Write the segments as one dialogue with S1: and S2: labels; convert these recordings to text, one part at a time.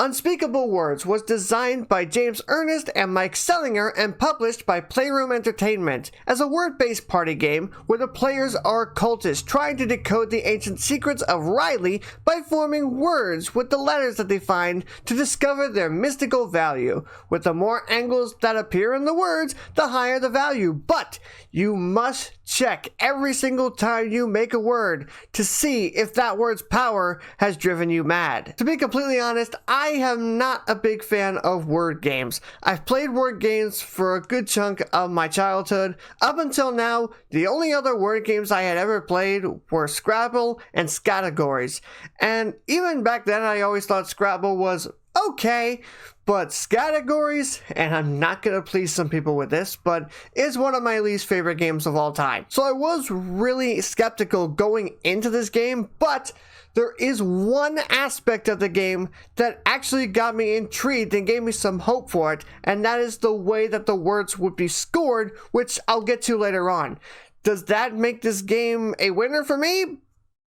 S1: Unspeakable Words was designed by James Earnest and Mike Selinker and published by Playroom Entertainment as a word-based party game where the players are cultists trying to decode the ancient secrets of Riley by forming words with the letters that they find to discover their mystical value. With the more angles that appear in the words, the higher the value, but you must check every single time you make a word to see if that word's power has driven you mad. To be completely honest, I am not a big fan of word games. I've played word games for a good chunk of my childhood. Up until now, the only other word games I had ever played were Scrabble and Scattergories. And even back then, I always thought Scrabble was okay, but Scattergories, and I'm not gonna please some people with this, but is one of my least favorite games of all time. So I was really skeptical going into this game, but there is one aspect of the game that actually got me intrigued and gave me some hope for it, and that is the way that the words would be scored, which I'll get to later on. Does that make this game a winner for me?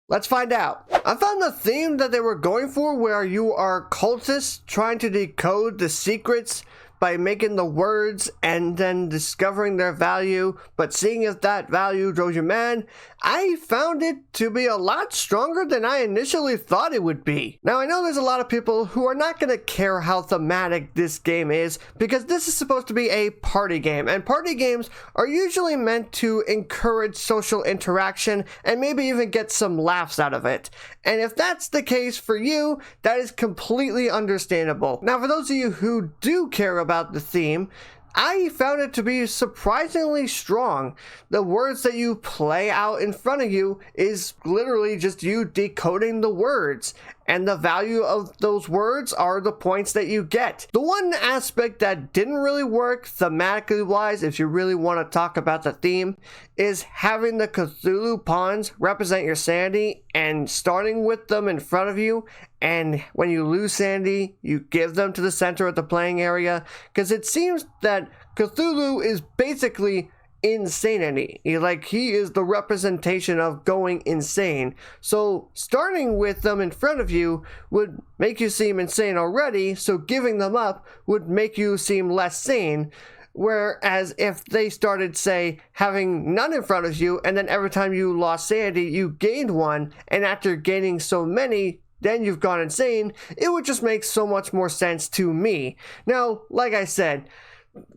S1: Let's find out. I found the theme that they were going for, where you are cultists trying to decode the secrets by making the words and then discovering their value, but seeing if that value drove you mad. I found it to be a lot stronger than I initially thought it would be. Now, I know there's a lot of people who are not going to care how thematic this game is, because this is supposed to be a party game, and party games are usually meant to encourage social interaction and maybe even get some laughs out of it. And if that's the case for you, that is completely understandable. Now, for those of you who do care about the theme, I found it to be surprisingly strong. The words that you play out in front of you is literally just you decoding the words, and the value of those words are the points that you get. The one aspect that didn't really work thematically wise, if you really want to talk about the theme, is having the Cthulhu pawns represent your sanity and starting with them in front of you, and when you lose sanity, you give them to the center of the playing area, because it seems that Cthulhu is basically insanity. He is the representation of going insane. So starting with them in front of you would make you seem insane already, so giving them up would make you seem less sane. Whereas if they started, say, having none in front of you, and then every time you lost sanity, you gained one, and after gaining so many, then you've gone insane, it would just make so much more sense to me. Now, like I said,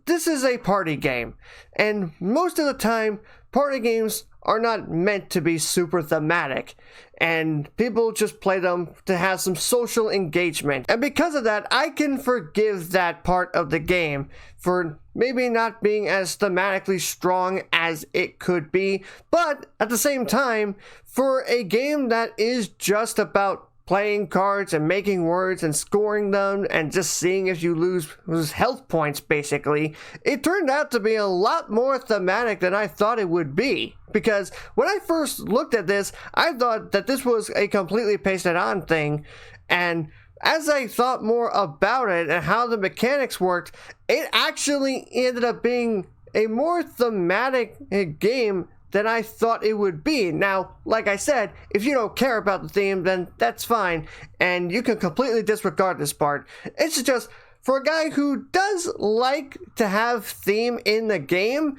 S1: this is a party game, and most of the time, party games are not meant to be super thematic, and people just play them to have some social engagement. And because of that, I can forgive that part of the game for maybe not being as thematically strong as it could be, but at the same time, for a game that is just about playing cards and making words and scoring them and just seeing if you lose health points, basically, it turned out to be a lot more thematic than I thought it would be. Because when I first looked at this, I thought that this was a completely pasted on thing, and as I thought more about it and how the mechanics worked, it actually ended up being a more thematic game than I thought it would be. Now, like I said, if you don't care about the theme, then that's fine, and you can completely disregard this part. It's just, for a guy who does like to have theme in the game,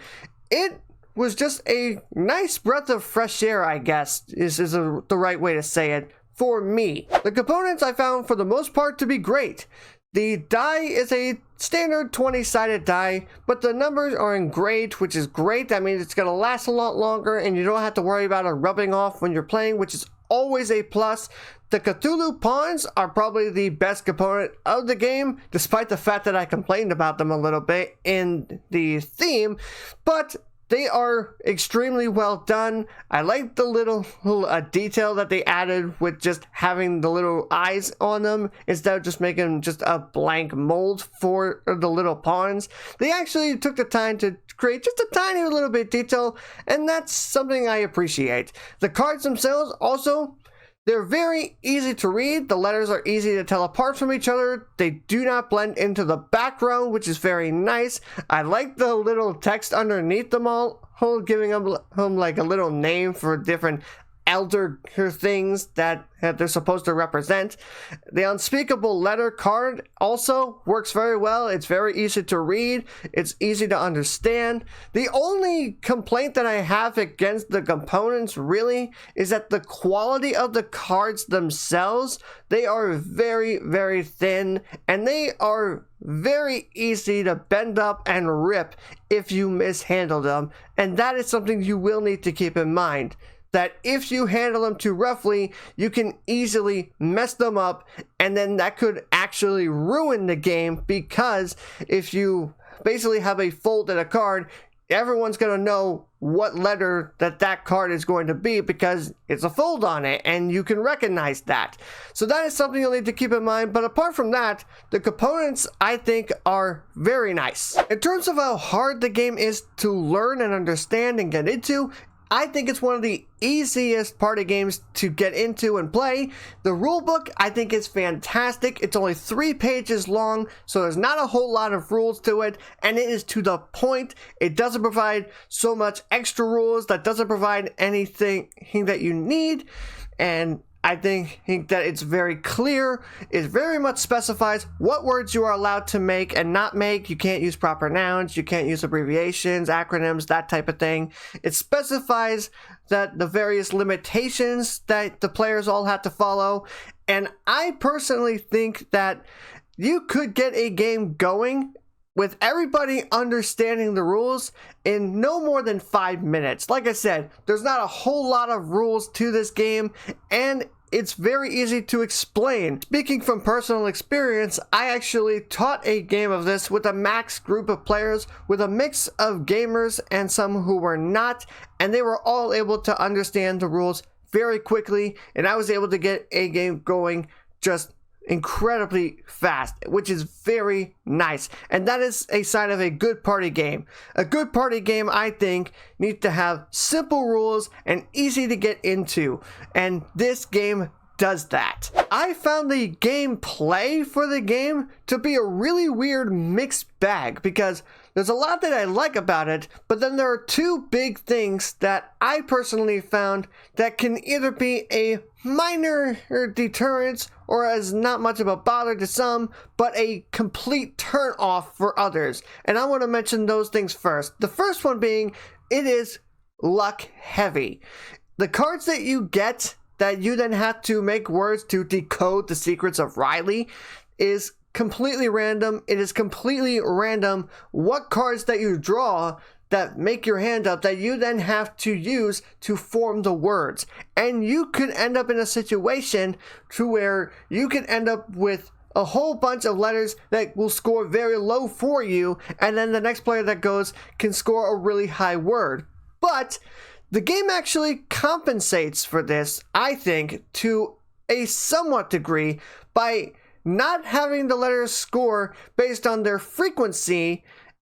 S1: it was just a nice breath of fresh air, I guess, is the right way to say it, for me. The components I found for the most part to be great. The die is a standard 20-sided die, but the numbers are engraved, which is great. That means it's going to last a lot longer, and you don't have to worry about it rubbing off when you're playing, which is always a plus. The Cthulhu pawns are probably the best component of the game, despite the fact that I complained about them a little bit in the theme, but they are extremely well done. I like the little detail that they added with just having the little eyes on them instead of just making just a blank mold for the little pawns. They actually took the time to create just a tiny little bit of detail, and that's something I appreciate. The cards themselves also, they're very easy to read. The letters are easy to tell apart from each other. They do not blend into the background, which is very nice. I like the little text underneath them all, giving them like a little name for different elder things that they're supposed to represent. The Unspeakable Letter card also works very well. It's very easy to read. It's easy to understand. The only complaint that I have against the components really is that the quality of the cards themselves, they are very, very thin, and they are very easy to bend up and rip if you mishandle them. And that is something you will need to keep in mind, that if you handle them too roughly, you can easily mess them up, and then that could actually ruin the game, because if you basically have a folded a card, everyone's going to know what letter that card is going to be because it's a fold on it and you can recognize that. So that is something you'll need to keep in mind. But apart from that, the components I think are very nice. In terms of how hard the game is to learn and understand and get into, I think it's one of the easiest party games to get into and play. The rulebook I think is fantastic. It's only 3 pages long, so there's not a whole lot of rules to it, and it is to the point. It doesn't provide so much extra rules, that doesn't provide anything that you need, and I think that it's very clear. It very much specifies what words you are allowed to make and not make. You can't use proper nouns, you can't use abbreviations, acronyms, that type of thing. It specifies that the various limitations that the players all have to follow. And I personally think that you could get a game going with everybody understanding the rules in no more than 5 minutes. Like I said, there's not a whole lot of rules to this game, and it's very easy to explain. Speaking from personal experience, I actually taught a game of this with a max group of players, with a mix of gamers and some who were not, and they were all able to understand the rules very quickly, and I was able to get a game going just incredibly fast, which is very nice. And that is a sign of a good party game. A good party game, I think, needs to have simple rules and easy to get into, and this game does that. I found the gameplay for the game to be a really weird mixed bag, because there's a lot that I like about it, but then there are 2 big things that I personally found that can either be a minor deterrent or as not much of a bother to some, but a complete turn off for others. And I want to mention those things first. The first one being, it is luck heavy. The cards that you get that you then have to make words to decode the secrets of Riley is completely random. It is completely random what cards that you draw that make your hand up that you then have to use to form the words. And you could end up in a situation to where you could end up with a whole bunch of letters that will score very low for you, and then the next player that goes can score a really high word. But the game actually compensates for this, I think, to a somewhat degree by not having the letters score based on their frequency,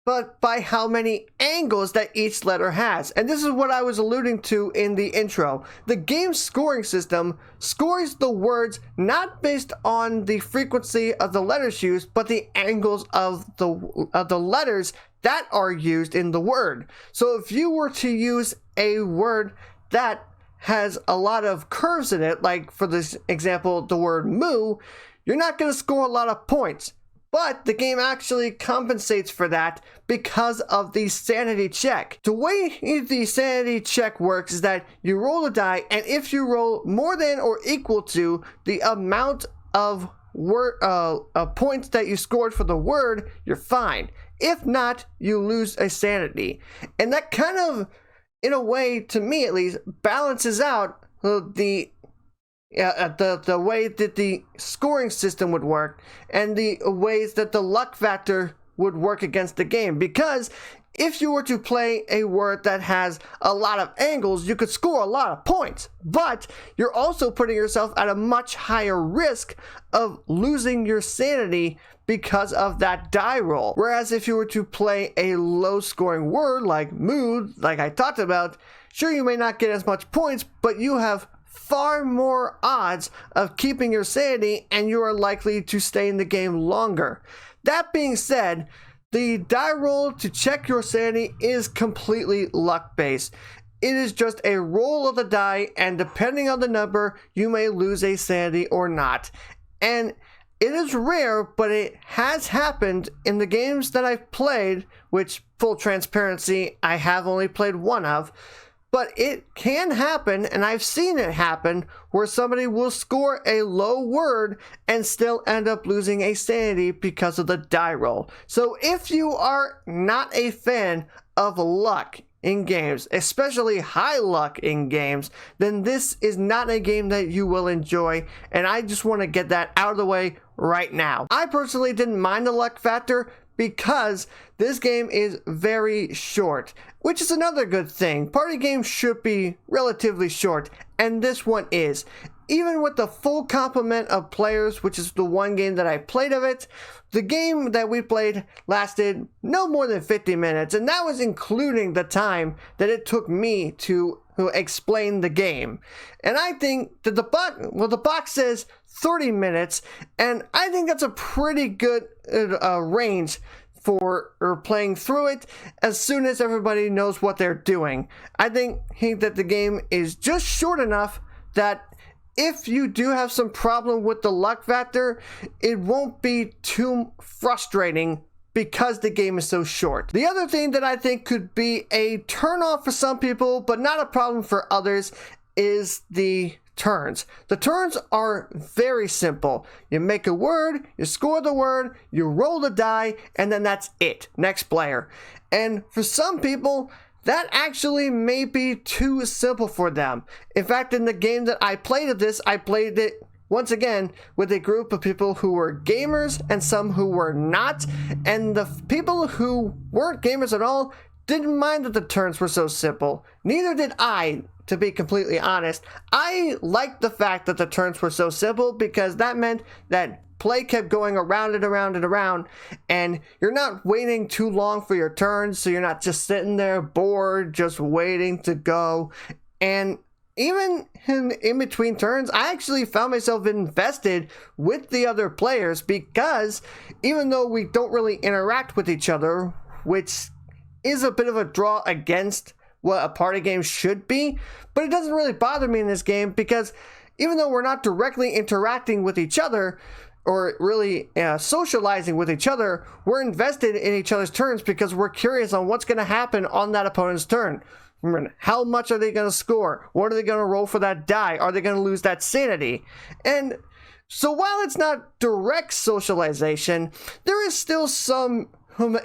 S1: but by how many angles that each letter has. And this is what I was alluding to in the intro. The game's scoring system scores the words not based on the frequency of the letters used, but the angles of the letters that are used in the word. So if you were to use a word that has a lot of curves in it, like for this example, the word moo, you're not going to score a lot of points. But the game actually compensates for that because of the sanity check. The way the sanity check works is that you roll a die, and if you roll more than or equal to the amount of points that you scored for the word, you're fine. If not, you lose a sanity. And that kind of, in a way, to me at least, balances out the way that the scoring system would work and the ways that the luck factor would work against the game. Because if you were to play a word that has a lot of angles, you could score a lot of points, but you're also putting yourself at a much higher risk of losing your sanity because of that die roll. Whereas if you were to play a low scoring word like mood, like I talked about, sure, you may not get as much points, but you have far more odds of keeping your sanity, and you are likely to stay in the game longer. That being said, the die roll to check your sanity is completely luck based. it is just a roll of the die, and depending on the number, you may lose a sanity or not. And it is rare, but it has happened in the games that I've played, which, full transparency, I have only played one of. But it can happen, and I've seen it happen, where somebody will score a low word and still end up losing a sanity because of the die roll. So if you are not a fan of luck in games, especially high luck in games, then this is not a game that you will enjoy, and I just want to get that out of the way right now. I personally didn't mind the luck factor because this game is very short, which is another good thing. Party games should be relatively short, and this one is. Even with the full complement of players, which is the one game that I played of it, the game that we played lasted no more than 50 minutes, and that was including the time that it took me to explain the game. And I think that the box says 30 minutes, and I think that's a pretty good range for playing through it as soon as everybody knows what they're doing. I think that the game is just short enough that if you do have some problem with the luck factor, it won't be too frustrating because the game is so short. The other thing that I think could be a turn-off for some people, but not a problem for others, is the turns. The turns are very simple. You make a word, you score the word, you roll the die, and then that's it. Next player. And for some people, that actually may be too simple for them. In fact, in the game that I played of this, I played it once again with a group of people who were gamers and some who were not. And the people who weren't gamers at all didn't mind that the turns were so simple. Neither did I, to be completely honest. I liked the fact that the turns were so simple because that meant that play kept going around and around and around, and you're not waiting too long for your turn, so you're not just sitting there bored, just waiting to go. And even in between turns, I actually found myself invested with the other players because even though we don't really interact with each other, which is a bit of a draw against what a party game should be, but it doesn't really bother me in this game because even though we're not directly interacting with each other or really socializing with each other, we're invested in each other's turns because we're curious on what's going to happen on that opponent's turn. How much are they going to score? What are they going to roll for that die? Are they going to lose that sanity? And so while it's not direct socialization, there is still some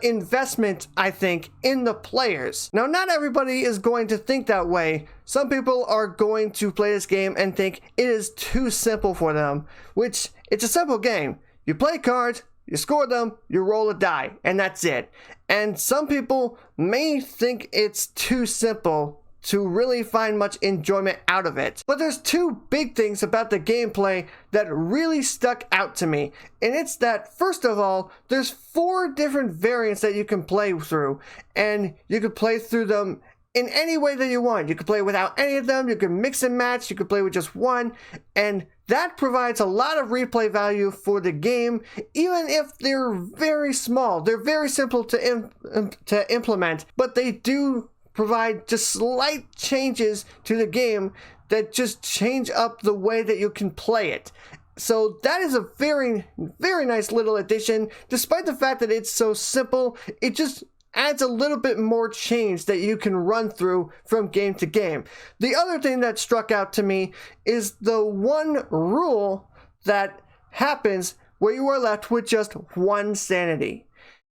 S1: investment, I think, in the players. Now, not everybody is going to think that way. Some people are going to play this game and think it is too simple for them, which it's a simple game. You play cards, you score them, you roll a die, and that's it. And some people may think it's too simple to really find much enjoyment out of it. But there's two big things about the gameplay that really stuck out to me. And it's that, first of all, there's 4 different variants that you can play through. And you can play through them in any way that you want. You can play without any of them, you can mix and match, you can play with just one. And that provides a lot of replay value for the game, even if they're very small. They're very simple to implement, but they do provide just slight changes to the game that just change up the way that you can play it. So that is a very, very nice little addition. Despite the fact that it's so simple, it just adds a little bit more change that you can run through from game to game. The other thing that struck out to me is the one rule that happens where you are left with just 1 sanity.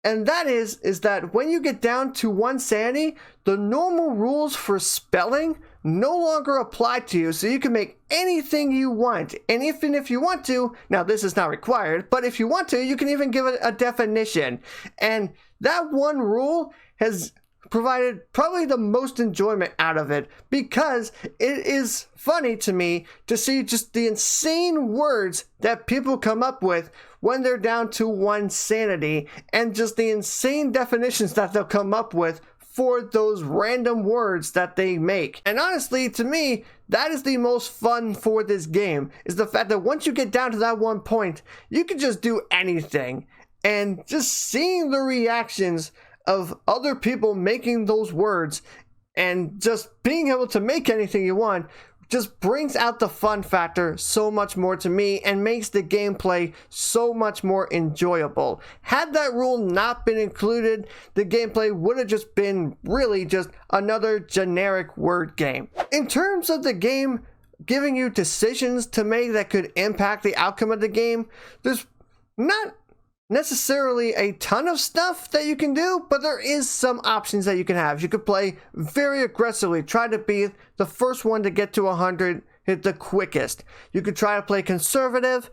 S1: And that is that when you get down to 1 sanity, the normal rules for spelling no longer apply to you, so you can make anything you want. And even if you want to, now this is not required, but if you want to, you can even give it a definition. And that one rule has provided probably the most enjoyment out of it because it is funny to me to see just the insane words that people come up with when they're down to 1 sanity and just the insane definitions that they'll come up with for those random words that they make. And honestly, to me, that is the most fun for this game, is the fact that once you get down to that one point, you can just do anything. And just seeing the reactions of other people making those words and just being able to make anything you want just brings out the fun factor so much more to me and makes the gameplay so much more enjoyable. Had that rule not been included, the gameplay would have just been really just another generic word game. In terms of the game giving you decisions to make that could impact the outcome of the game, there's not necessarily a ton of stuff that you can do, but there is some options that you can have. You could play very aggressively, try to be the first one to get to 100, hit the quickest. You could try to play conservative,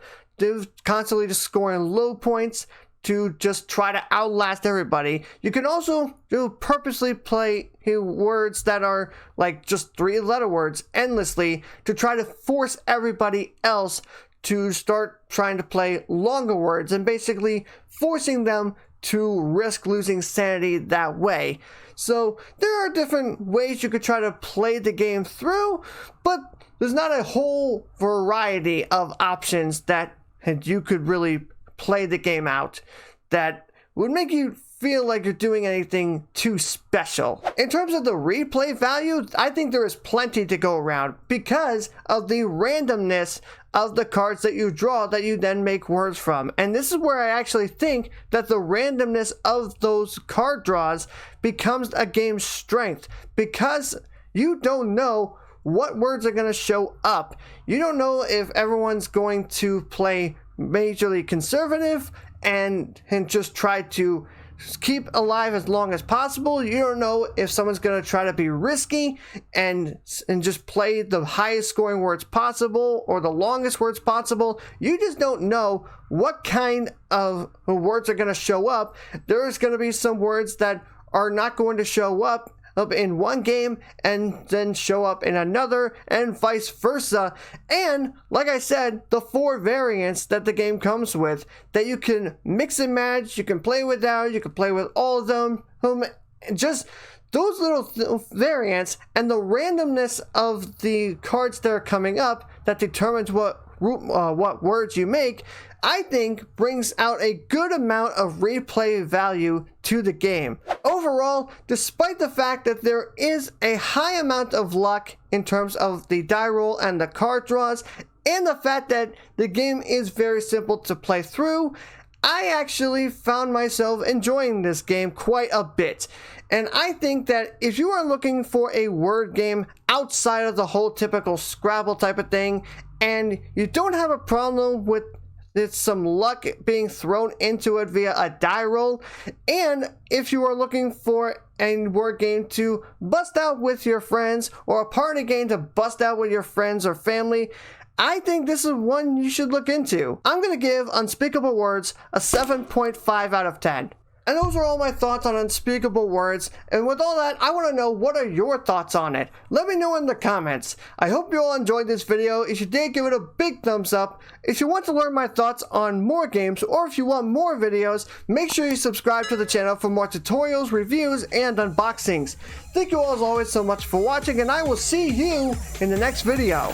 S1: constantly just scoring low points to just try to outlast everybody. You can also purposely play words that are like just 3-letter words endlessly to try to force everybody else to start trying to play longer words and basically forcing them to risk losing sanity that way. So there are different ways you could try to play the game through, but there's not a whole variety of options that you could really play the game out that would make you feel like you're doing anything too special. In terms of the replay value, I think there is plenty to go around because of the randomness of the cards that you draw that you then make words from. And this is where I actually think that the randomness of those card draws becomes a game's strength, because you don't know what words are going to show up. You don't know if everyone's going to play majorly conservative and just try to keep alive as long as possible. You don't know if someone's going to try to be risky and just play the highest scoring words possible or the longest words possible. You just don't know what kind of words are going to show up. There's going to be some words that are not going to show up in one game and then show up in another, and vice versa. And like I said, the 4 variants that the game comes with that you can mix and match, you can play without, you can play with all of them, just those little variants and the randomness of the cards that are coming up that determines what words you make, I think brings out a good amount of replay value to the game. Overall, despite the fact that there is a high amount of luck in terms of the die roll and the card draws, and the fact that the game is very simple to play through, I actually found myself enjoying this game quite a bit. And I think that if you are looking for a word game outside of the whole typical Scrabble type of thing, and you don't have a problem with some luck being thrown into it via a die roll, and if you are looking for a word game to bust out with your friends, or a party game to bust out with your friends or family, I think this is one you should look into. I'm going to give Unspeakable Words a 7.5 out of 10. And those are all my thoughts on Unspeakable Words, and with all that, I want to know, what are your thoughts on it? Let me know in the comments. I hope you all enjoyed this video. If you did, give it a big thumbs up. If you want to learn my thoughts on more games, or if you want more videos, make sure you subscribe to the channel for more tutorials, reviews, and unboxings. Thank you all as always so much for watching, and I will see you in the next video.